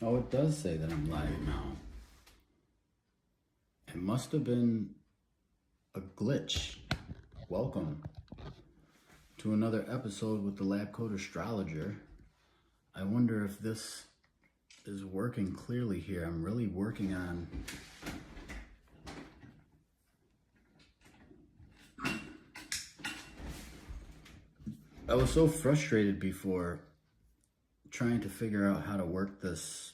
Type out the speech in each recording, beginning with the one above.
Oh, it does say that I'm live now. It must have been a glitch. Welcome to another episode with the Lab Coat Astrologer. I wonder if this is working clearly here. I'm really working on I was so frustrated before trying to figure out how to work this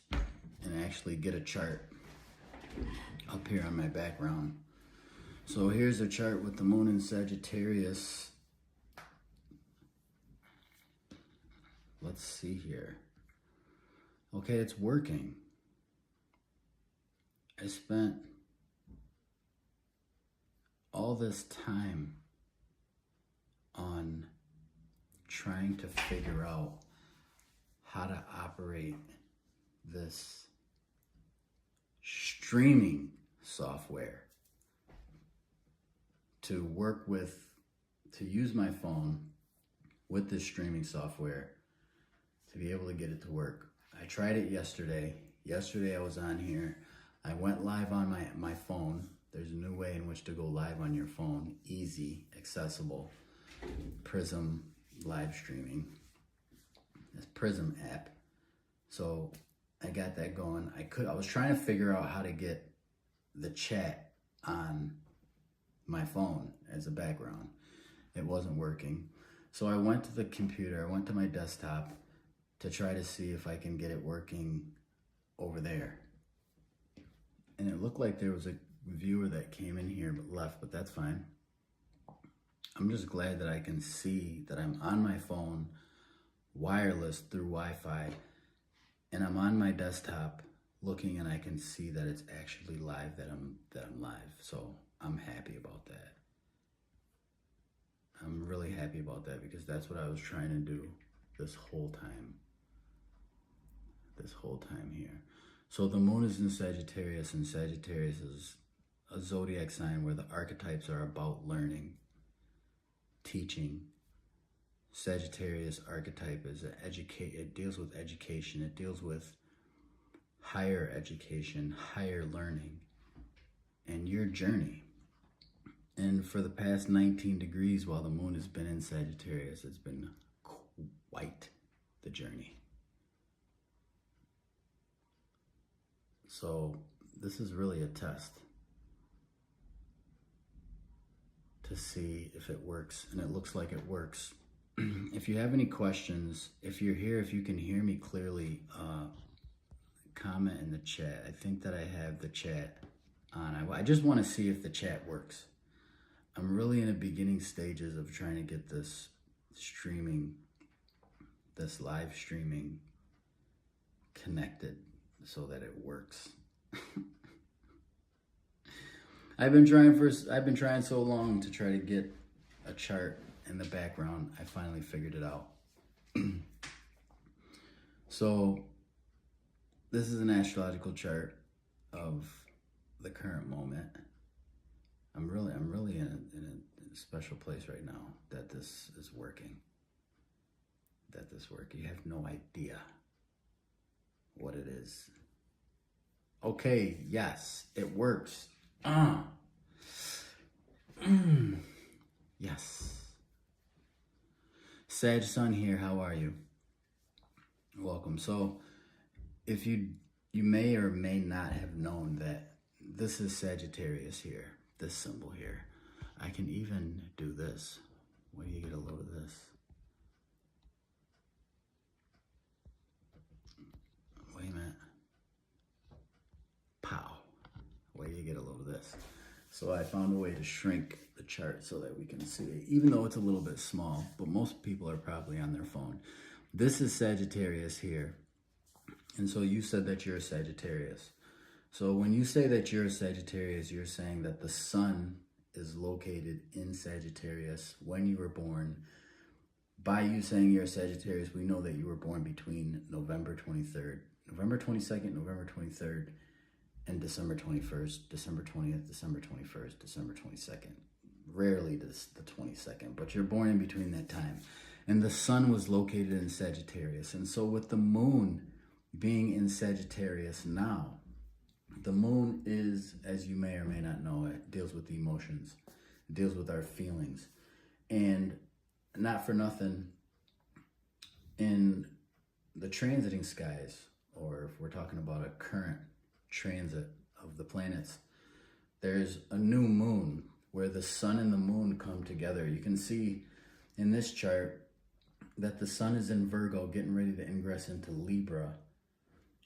and actually get a chart up here on my background. So here's a chart with the moon in Sagittarius. Let's see here. Okay, it's working. I spent all this time on trying to figure out how to operate this streaming software to work with, to use my phone with this streaming software to be able to get it to work. I tried it yesterday. Yesterday I was on here. I went live on my phone. There's a new way in which to go live on your phone. Easy, accessible. Prism live streaming. This Prism app. So I got that going. I was trying to figure out how to get the chat on my phone as a background. It wasn't working. So I went to the computer, I went to my desktop to try to see if I can get it working over there. And it looked like there was a viewer that came in here but left, but that's fine. I'm just glad that I can see that I'm on my phone, wireless through Wi-Fi, and I'm on my desktop looking and I can see that it's actually live, that I'm live. So I'm happy about that. I'm really happy about that because that's what I was trying to do this whole time. This whole time here. So the moon is in Sagittarius, and Sagittarius is a zodiac sign where the archetypes are about learning, teaching. Sagittarius archetype is it deals with education. It deals with higher education, higher learning, and your journey. And for the past 19 degrees while the moon has been in Sagittarius, it's been quite the journey. So this is really a test to see if it works, and it looks like it works. If you have any questions, if you're here, if you can hear me clearly, comment in the chat. I think that I have the chat on. I just want to see if the chat works. I'm really in the beginning stages of trying to get this streaming, this live streaming connected so that it works. I've been trying so long to try to get a chart in the background. I finally figured it out. So this is an astrological chart of the current moment. I'm really in a special place right now that this is working. You have no idea what it is. Okay, yes, it works. Yes. Sag Sun here, how are you? Welcome. So, if you may or may not have known that this is Sagittarius here, this symbol here. I can even do this. Where do you get a load of this? Wait a minute. Pow. Where do you get a load of this? So I found a way to shrink the chart so that we can see it, even though it's a little bit small, but most people are probably on their phone. This is Sagittarius here. And so you said that you're a Sagittarius. So when you say that you're a Sagittarius, you're saying that the sun is located in Sagittarius when you were born. By you saying you're a Sagittarius, we know that you were born between November 22nd, November 23rd, and December 21st, December 20th, December 21st, December 22nd. Rarely the 22nd, but you're born in between that time. And the sun was located in Sagittarius. And so with the moon being in Sagittarius now. The moon is, as you may or may not know, it deals with the emotions. It deals with our feelings. And not for nothing, in the transiting skies, or if we're talking about a current transit of the planets, there's a new moon where the sun and the moon come together. You can see in this chart that the sun is in Virgo, getting ready to ingress into Libra.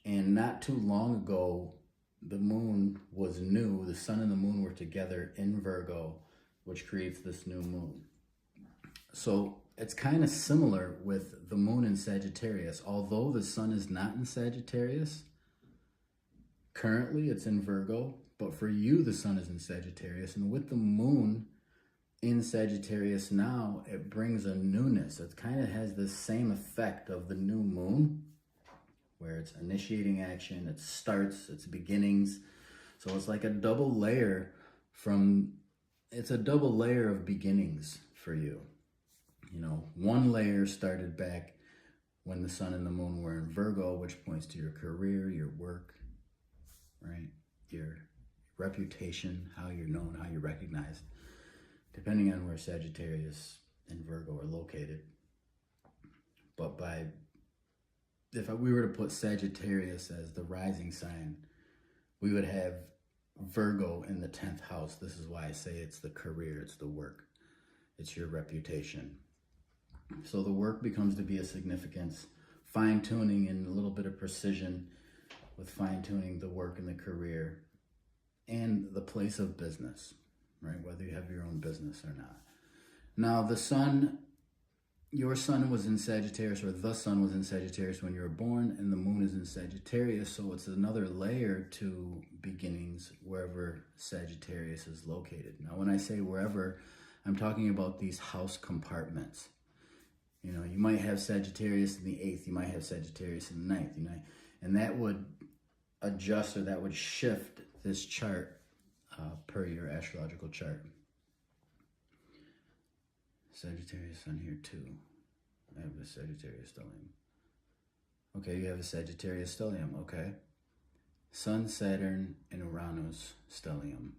And not too long ago, the moon was new. The sun and the moon were together in Virgo, which creates this new moon. So it's kind of similar with the moon in Sagittarius. Although the sun is not in Sagittarius, currently it's in Virgo, but for you, the sun is in Sagittarius. And with the moon in Sagittarius now, it brings a newness. It kind of has the same effect of the new moon, where it's initiating action, it starts, it's beginnings. So it's like a double layer it's a double layer of beginnings for you. You know, one layer started back when the sun and the moon were in Virgo, which points to your career, your work, right? Your reputation, how you're known, how you're recognized, depending on where Sagittarius and Virgo are located. But if we were to put Sagittarius as the rising sign, we would have Virgo in the 10th house. This is why I say it's the career, it's the work, it's your reputation. So the work becomes to be a significance, fine-tuning and a little bit of precision with fine-tuning the work and the career and the place of business, right? Whether you have your own business or not. Now, the sun, your sun was in Sagittarius, or the sun was in Sagittarius when you were born, and the moon is in Sagittarius, so it's another layer to beginnings wherever Sagittarius is located. Now, when I say wherever, I'm talking about these house compartments. You know, you might have Sagittarius in the 8th, you might have Sagittarius in the 9th, you know, and that would adjust, or that would shift this chart per your astrological chart. Sagittarius sun here too. I have a Sagittarius stellium. Okay, you have a Sagittarius stellium, okay. Sun, Saturn, and Uranus stellium,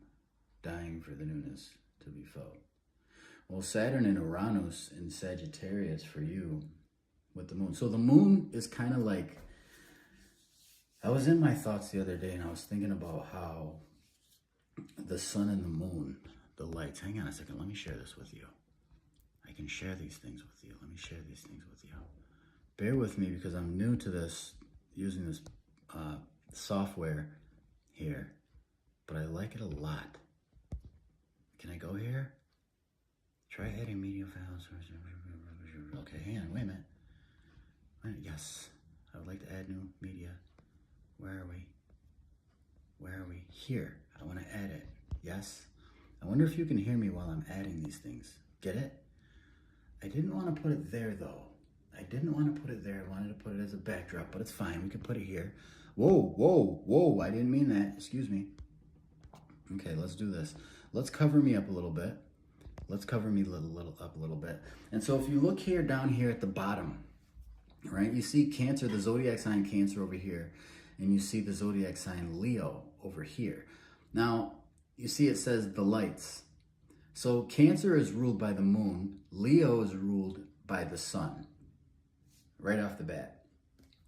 dying for the newness to be felt. Well, Saturn and Uranus in Sagittarius for you with the moon. So the moon is kind of like, I was in my thoughts the other day and I was thinking about how the sun and the moon, the lights, hang on a second, let me share this with you. I can share these things with you. Let me share these things with you. Bear with me because I'm new to this, using this software here, but I like it a lot. Can I go here? Try adding media files. Okay, hang on, wait a minute. Yes, I would like to add new media. Where are we? Where are we? Here, I want to add it. Yes. I wonder if you can hear me while I'm adding these things. Get it? I didn't want to put it there though. I didn't want to put it there. I wanted to put it as a backdrop, but it's fine. We can put it here. Whoa, whoa, whoa. I didn't mean that. Excuse me. Okay, let's do this. Let's cover me up a little bit. Let's cover me up a little bit. And so if you look here, down here at the bottom, right, you see Cancer, the zodiac sign Cancer over here, and you see the zodiac sign Leo over here. Now, you see it says the lights. So Cancer is ruled by the moon. Leo is ruled by the sun, right off the bat.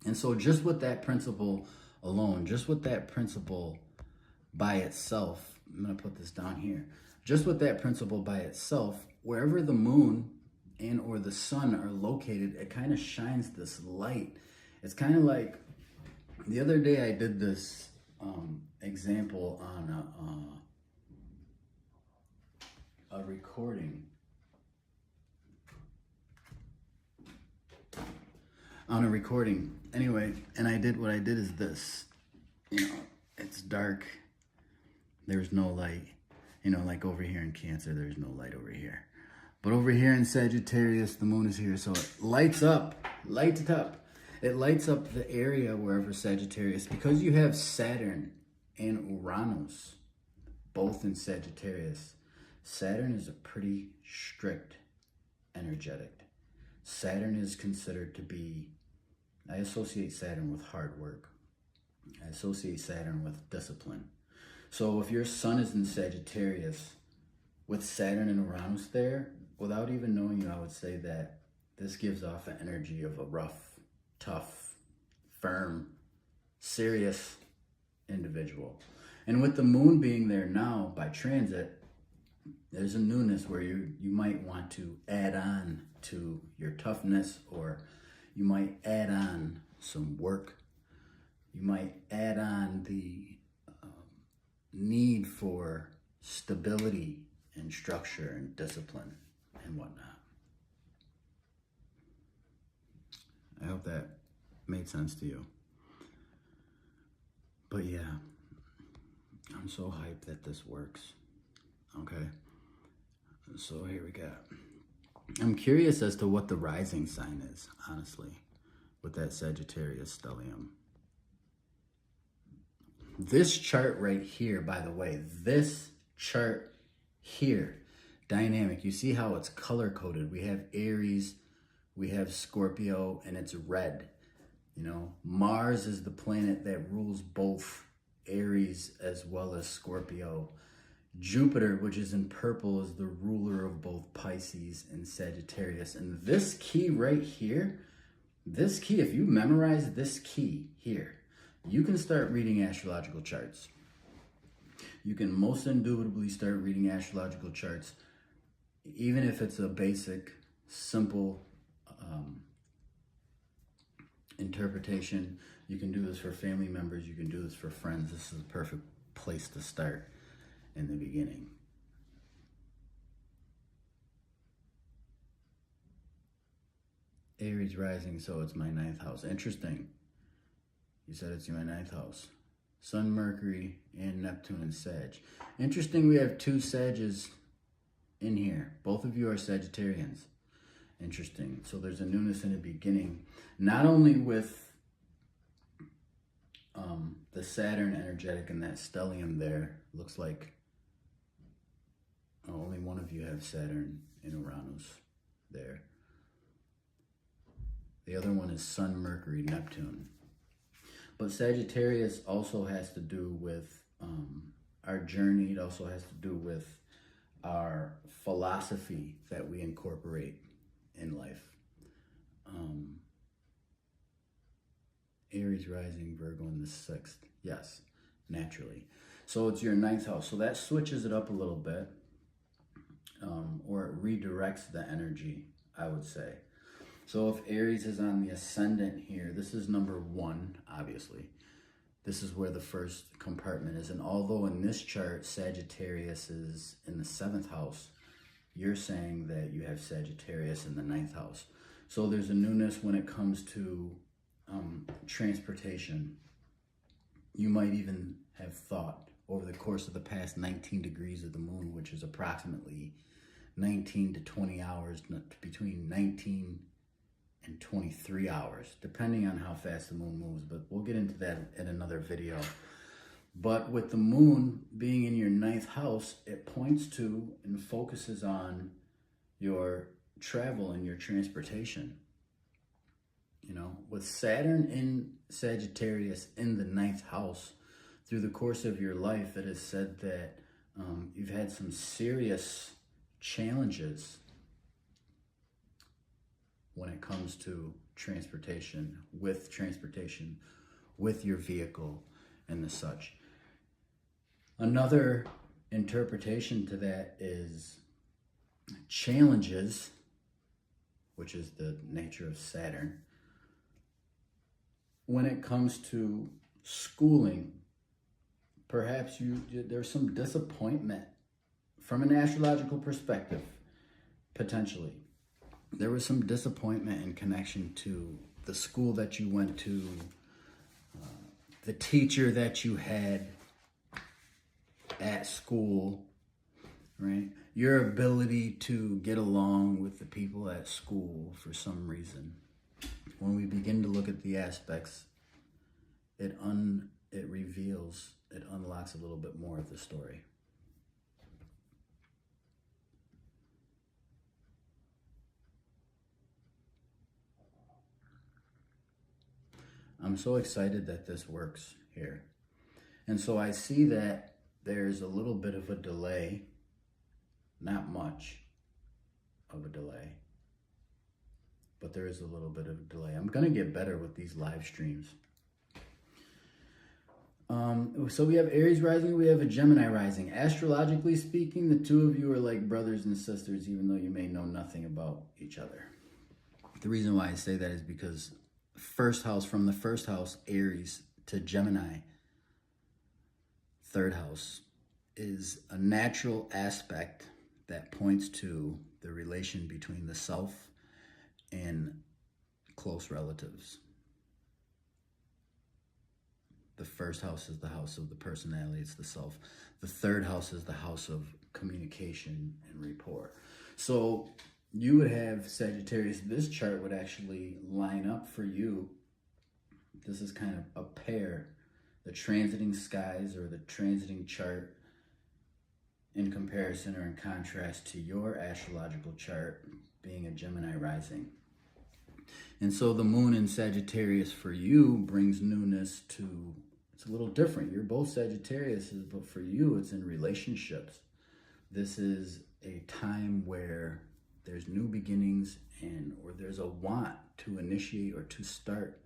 And so just with that principle alone, just with that principle by itself, I'm going to put this down here. Just with that principle by itself, wherever the moon and or the sun are located, it kind of shines this light. It's kind of like, the other day I did this example on a recording. On a recording. Anyway, and what I did is this. You know, it's dark. There's no light. You know, like over here in Cancer, there's no light over here. But over here in Sagittarius, the moon is here, so it lights up. Lights it up. It lights up the area wherever Sagittarius, because you have Saturn and Uranus, both in Sagittarius. Saturn is a pretty strict energetic. Saturn is considered to be I associate Saturn with hard work. I associate Saturn with discipline. So if your sun is in Sagittarius with Saturn and Uranus there, without even knowing you, I would say that this gives off an energy of a rough, tough, firm, serious individual. And with the moon being there now by transit, there's a newness where you might want to add on to your toughness, or you might add on some work. You might add on the need for stability and structure and discipline and whatnot. I hope that made sense to you. But yeah, I'm so hyped that this works. Okay, so here we go. I'm curious as to what the rising sign is, honestly, with that Sagittarius stellium. This chart right here, by the way, this chart here, dynamic, you see how it's color coded. We have Aries, we have Scorpio, and it's red. You know, Mars is the planet that rules both Aries as well as Scorpio. Jupiter, which is in purple, is the ruler of both Pisces and Sagittarius. And this key right here, this key, if you memorize this key here, you can start reading astrological charts. You can most indubitably start reading astrological charts, even if it's a basic, simple interpretation. You can do this for family members. You can do this for friends. This is the perfect place to start in the beginning. Aries rising, so it's my 9th house. Interesting. You said it's my 9th house. Sun, Mercury, and Neptune and Sag. Interesting, we have 2 Sages in here. Both of you are Sagittarians. Interesting. So there's a newness in the beginning. Not only with the Saturn energetic and that stellium there. Looks like only one of you have Saturn and Uranus there. The other one is Sun, Mercury, Neptune. But Sagittarius also has to do with our journey. It also has to do with our philosophy that we incorporate in life. Aries rising, Virgo in the 6th. Yes, naturally. So it's your 9th house. So that switches it up a little bit, or it redirects the energy, I would say. So if Aries is on the ascendant here, this is number 1, obviously. This is where the first compartment is. And although in this chart, Sagittarius is in the 7th house, you're saying that you have Sagittarius in the 9th house. So there's a newness when it comes to transportation. You might even have thought over the course of the past 19 degrees of the moon, which is approximately 19 to 20 hours, between 19 and 23 hours, depending on how fast the moon moves. But we'll get into that in another video. But with the moon being in your 9th house, it points to and focuses on your travel and your transportation. You know, with Saturn in Sagittarius in the 9th house, through the course of your life, it is said that you've had some serious challenges when it comes to transportation, with your vehicle and the such. Another interpretation to that is challenges, which is the nature of Saturn, when it comes to schooling. Perhaps there's some disappointment from an astrological perspective, potentially. There was some disappointment in connection to the school that you went to, the teacher that you had at school, right? Your ability to get along with the people at school for some reason. When we begin to look at the aspects, it reveals, it unlocks a little bit more of the story. I'm so excited that this works here. And so I see that there's a little bit of a delay, not much of a delay, but there is a little bit of a delay. I'm going to get better with these live streams. So we have Aries rising, we have a Gemini rising. Astrologically speaking, the two of you are like brothers and sisters, even though you may know nothing about each other. The reason why I say that is because first house, from the first house, Aries, to Gemini, third house, is a natural aspect that points to the relation between the self and close relatives. The first house is the house of the personality, it's the self. The third house is the house of communication and rapport. So you would have Sagittarius, this chart would actually line up for you. This is kind of a pair, the transiting skies or the transiting chart in comparison or in contrast to your astrological chart being a Gemini rising. And so the moon in Sagittarius for you brings newness to, it's a little different. You're both Sagittariuses, but for you, it's in relationships. This is a time where there's new beginnings or there's a want to initiate or to start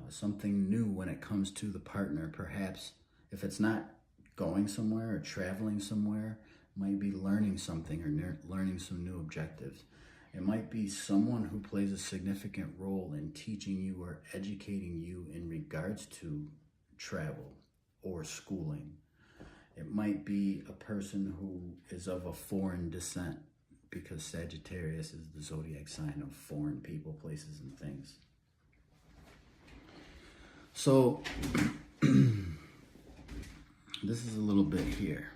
something new when it comes to the partner. Perhaps if it's not going somewhere or traveling somewhere, it might be learning something or learning some new objectives. It might be someone who plays a significant role in teaching you or educating you in regards to travel or schooling. It might be a person who is of a foreign descent, because Sagittarius is the zodiac sign of foreign people, places, and things. So this is a little bit here.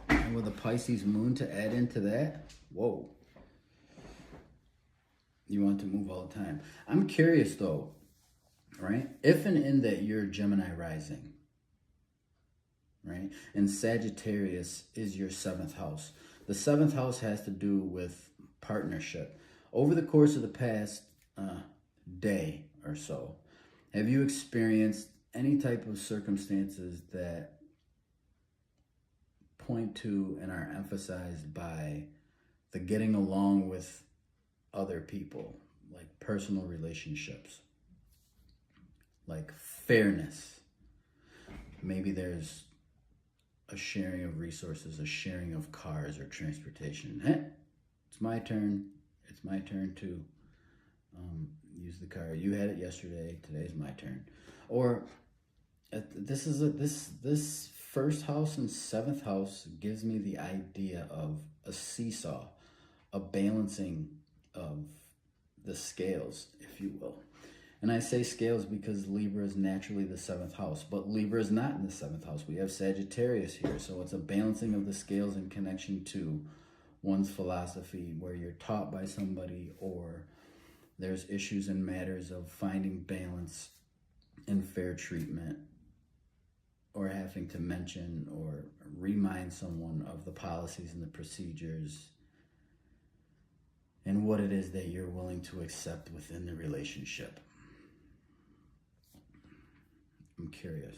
And with a Pisces moon to add into that, whoa. You want to move all the time. I'm curious though, right? If and in that you're Gemini rising, right? And Sagittarius is your 7th house. The 7th house has to do with partnership. Over the course of the past day or so, have you experienced any type of circumstances that point to and are emphasized by the getting along with other people, like personal relationships, like fairness? Maybe there's a sharing of resources, a sharing of cars or transportation. Hey, it's my turn. It's my turn to use the car. You had it yesterday. Today's my turn. Or this first house and 7th house gives me the idea of a seesaw, a balancing of the scales, if you will. And I say scales because Libra is naturally the 7th house, but Libra is not in the 7th house. We have Sagittarius here, so it's a balancing of the scales in connection to one's philosophy, where you're taught by somebody, or there's issues and matters of finding balance and fair treatment, or having to mention or remind someone of the policies and the procedures and what it is that you're willing to accept within the relationship. I'm curious.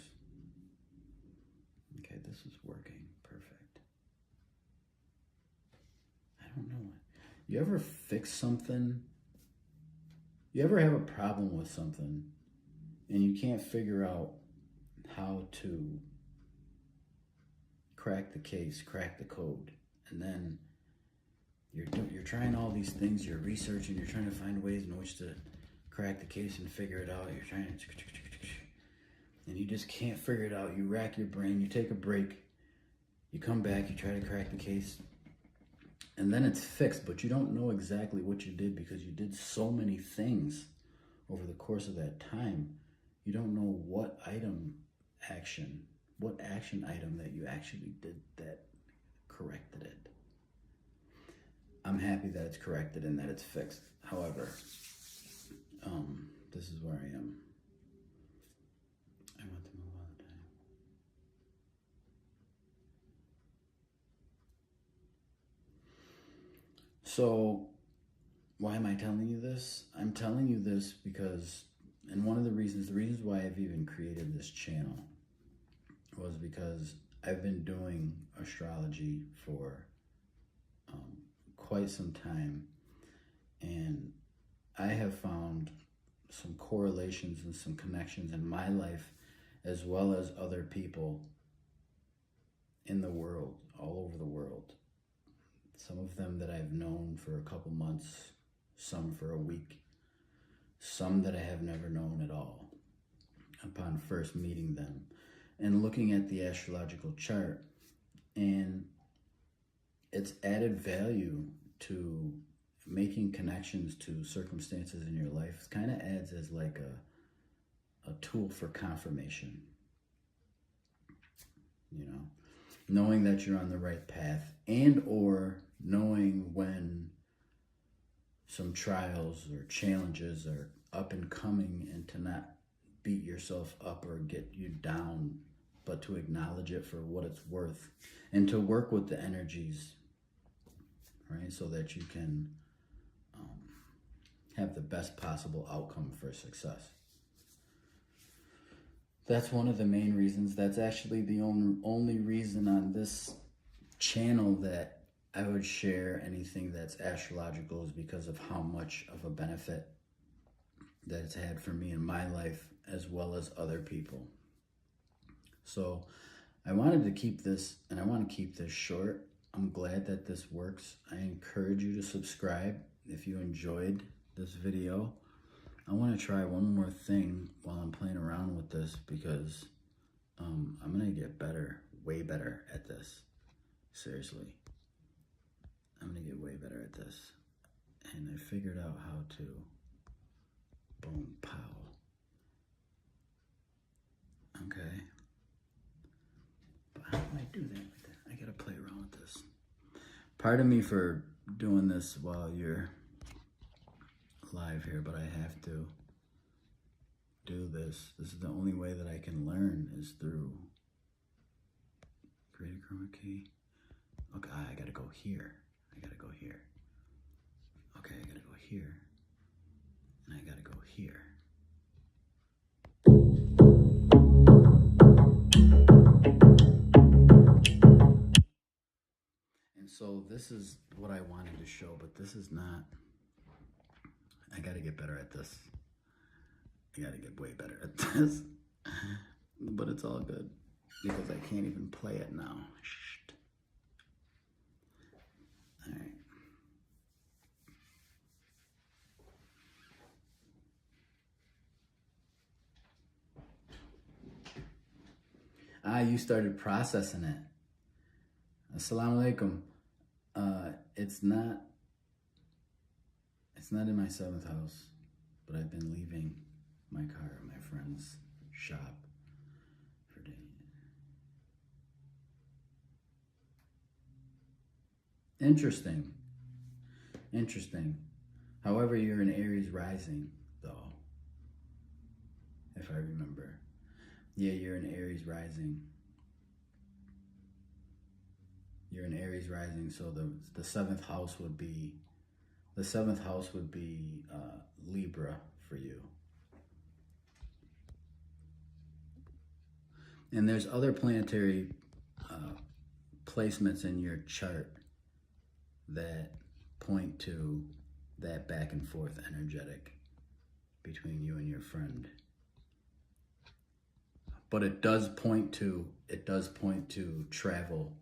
Okay, this is working. Perfect. I don't know. You ever fix something? You ever have a problem with something and you can't figure out how to crack the case, crack the code, and then you're trying all these things, you're researching, you're trying to find ways in which to crack the case and figure it out. You're trying to, and you just can't figure it out. You rack your brain, you take a break, you come back, you try to crack the case, and then it's fixed, but you don't know exactly what you did because you did so many things over the course of that time. You don't know what action item that you actually did that corrected it. I'm happy that it's corrected and that it's fixed. However, this is where I am. I want to move all the time. So, why am I telling you this? I'm telling you this because And one of the reasons why I've even created this channel was because I've been doing astrology for quite some time, and I have found some correlations and some connections in my life as well as other people in the world, all over the world. Some of them that I've known for a couple months, some for a week, some that I have never known at all upon first meeting them and looking at the astrological chart. And it's added value to making connections to circumstances in your life. It kind of adds as like a tool for confirmation, you know, knowing that you're on the right path, and or knowing when some trials or challenges are up and coming, and to not beat yourself up or get you down, but to acknowledge it for what it's worth and to work with the energies, right? So that you can have the best possible outcome for success. That's one of the main reasons. That's actually the only reason on this channel that I would share anything that's astrological, is because of how much of a benefit that it's had for me in my life as well as other people. So I wanted to keep this, and I want to keep this short. I'm glad that this works. I encourage you to subscribe if you enjoyed this video. I want to try one more thing while I'm playing around with this, because I'm going to get better, way better at this. Seriously. I'm going to get way better at this. And I figured out how to boom, pow. Okay. But how do I do that with that? I got to play around with this. Pardon me for doing this while you're live here, but I have to do this. This is the only way that I can learn, is through create a chroma key. Okay, I gotta go here. I gotta go here. Okay, I gotta go here. And I gotta go here. And so this is what I wanted to show, but this is not. I gotta get better at this. I gotta get way better at this. But it's all good, because I can't even play it now. Shh. All right. You started processing it. Assalamu alaikum. It's not in my 7th house, but I've been leaving my car at my friend's shop for days. Interesting. However, you're an Aries rising, though, if I remember. Yeah, you're an Aries rising. You're an Aries rising, so the 7th house would be Libra for you. And there's other planetary placements in your chart that point to that back and forth energetic between you and your friend. But it does point to travel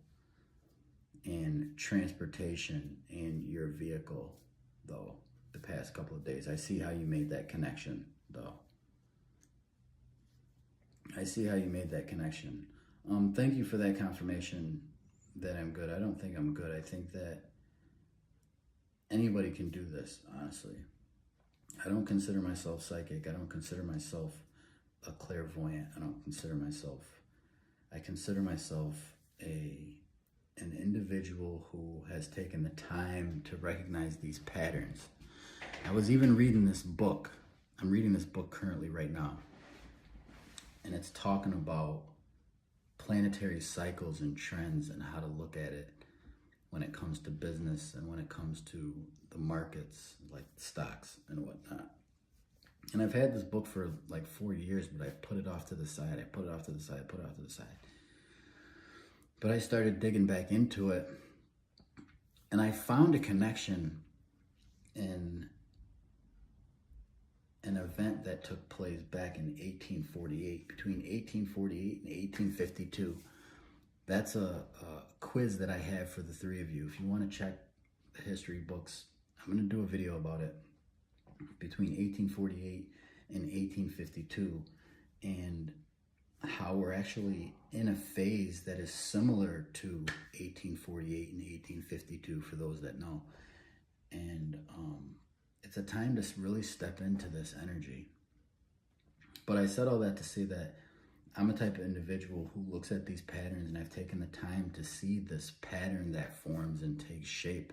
and transportation in your vehicle, though, the past couple of days. I see how you made that connection, though. I see how you made that connection. Thank you for that confirmation that I'm good. I don't think I'm good. I think that anybody can do this, honestly. I don't consider myself psychic. I don't consider myself a clairvoyant. I consider myself an individual who has taken the time to recognize these patterns. I was even reading this book. I'm reading this book currently right now. And it's talking about planetary cycles and trends and how to look at it when it comes to business and when it comes to the markets, like stocks and whatnot. And I've had this book for like 4 years, but I put it off to the side. I put it off to the side, put it off to the side. But I started digging back into it, and I found a connection in an event that took place back in 1848, between 1848 and 1852. That's a quiz that I have for the three of you. If you want to check the history books, I'm going to do a video about it, between 1848 and 1852, and how we're actually in a phase that is similar to 1848 and 1852, for those that know. And it's a time to really step into this energy. But I said all that to say that I'm a type of individual who looks at these patterns, and I've taken the time to see this pattern that forms and takes shape,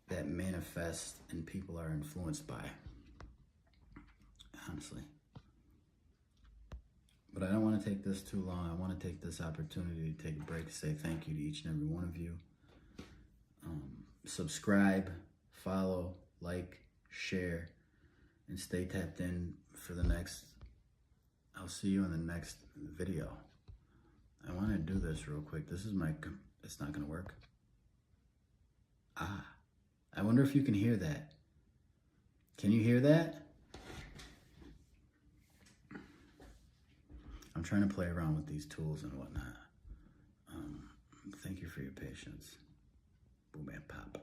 that manifests and people are influenced by, honestly. But I don't want to take this too long. I want to take this opportunity to take a break to say thank you to each and every one of you. Subscribe, follow, like, share, and stay tapped in for the next. I'll see you in the next video. I want to do this real quick. This is it's not going to work. I wonder if you can hear that. Can you hear that? I'm trying to play around with these tools and whatnot. Thank you for your patience. Boom and pop.